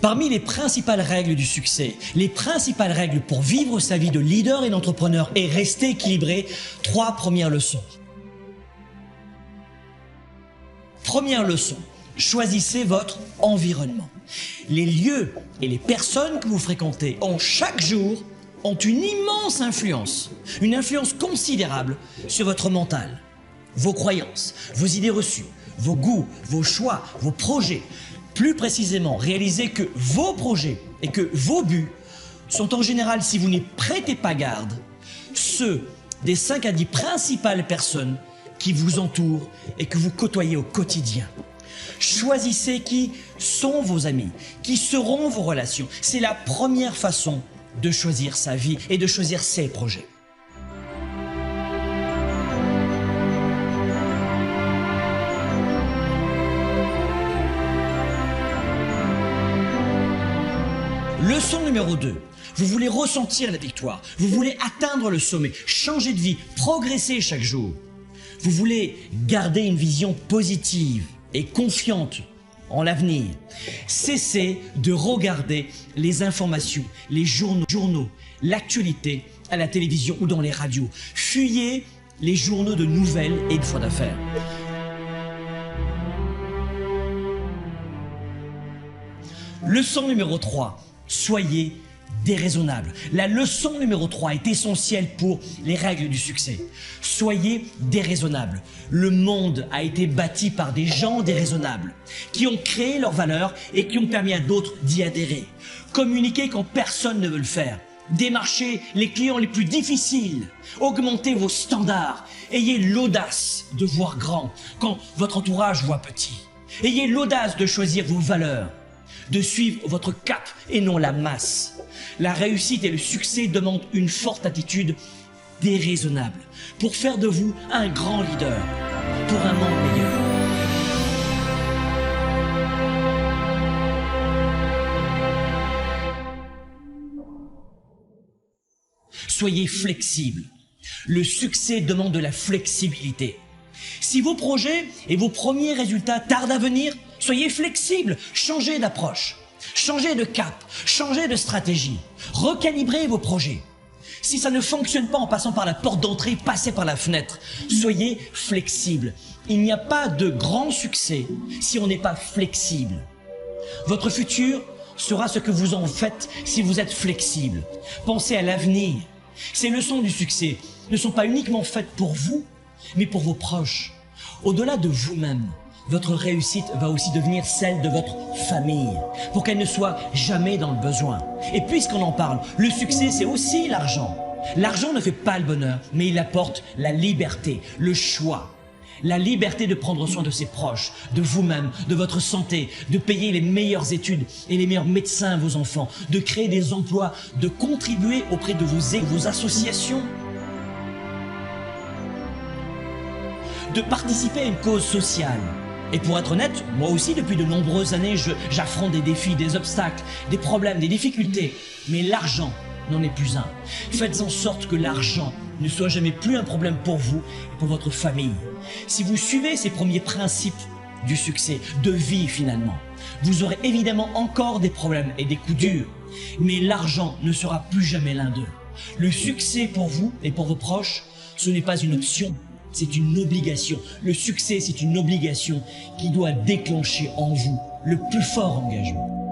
Parmi les principales règles du succès, les principales règles pour vivre sa vie de leader et d'entrepreneur et rester équilibré, 3 premières leçons. Première leçon, choisissez votre environnement. Les lieux et les personnes que vous fréquentez chaque jour ont une immense influence, une influence considérable sur votre mental, vos croyances, vos idées reçues, vos goûts, vos choix, vos projets. Plus précisément, réalisez que vos projets et que vos buts sont en général, si vous n'y prêtez pas garde, ceux des 5 à 10 principales personnes qui vous entourent et que vous côtoyez au quotidien. Choisissez qui sont vos amis, qui seront vos relations. C'est la première façon de choisir sa vie et de choisir ses projets. Leçon numéro 2. Vous voulez ressentir la victoire, vous voulez atteindre le sommet, changer de vie, progresser chaque jour. Vous voulez garder une vision positive et confiante en l'avenir. Cessez de regarder les informations, les journaux, l'actualité à la télévision ou dans les radios. Fuyez les journaux de nouvelles et de fois d'affaires. Leçon numéro 3. Soyez déraisonnable. La leçon numéro 3 est essentielle pour les règles du succès. Soyez déraisonnable. Le monde a été bâti par des gens déraisonnables qui ont créé leurs valeurs et qui ont permis à d'autres d'y adhérer. Communiquez quand personne ne veut le faire. Démarchez les clients les plus difficiles. Augmentez vos standards. Ayez l'audace de voir grand quand votre entourage voit petit. Ayez l'audace de choisir vos valeurs, de suivre votre cap et non la masse. La réussite et le succès demandent une forte attitude déraisonnable pour faire de vous un grand leader pour un monde meilleur. Soyez flexible. Le succès demande de la flexibilité. Si vos projets et vos premiers résultats tardent à venir, soyez flexible, changez d'approche, changez de cap, changez de stratégie, recalibrez vos projets. Si ça ne fonctionne pas en passant par la porte d'entrée, passez par la fenêtre. Soyez flexible. Il n'y a pas de grand succès si on n'est pas flexible. Votre futur sera ce que vous en faites si vous êtes flexible. Pensez à l'avenir. Ces leçons du succès ne sont pas uniquement faites pour vous, mais pour vos proches. Au-delà de vous-même, votre réussite va aussi devenir celle de votre famille, pour qu'elle ne soit jamais dans le besoin. Et puisqu'on en parle, le succès, c'est aussi l'argent. L'argent ne fait pas le bonheur, mais il apporte la liberté, le choix. La liberté de prendre soin de ses proches, de vous-même, de votre santé, de payer les meilleures études et les meilleurs médecins à vos enfants, de créer des emplois, de contribuer auprès de vos associations, de participer à une cause sociale. Et pour être honnête, moi aussi depuis de nombreuses années, j'affronte des défis, des obstacles, des problèmes, des difficultés. Mais l'argent n'en est plus un. Faites en sorte que l'argent ne soit jamais plus un problème pour vous et pour votre famille. Si vous suivez ces premiers principes du succès, de vie finalement, vous aurez évidemment encore des problèmes et des coups durs. Mais l'argent ne sera plus jamais l'un d'eux. Le succès pour vous et pour vos proches, ce n'est pas une option. C'est une obligation. Le succès, c'est une obligation qui doit déclencher en vous le plus fort engagement.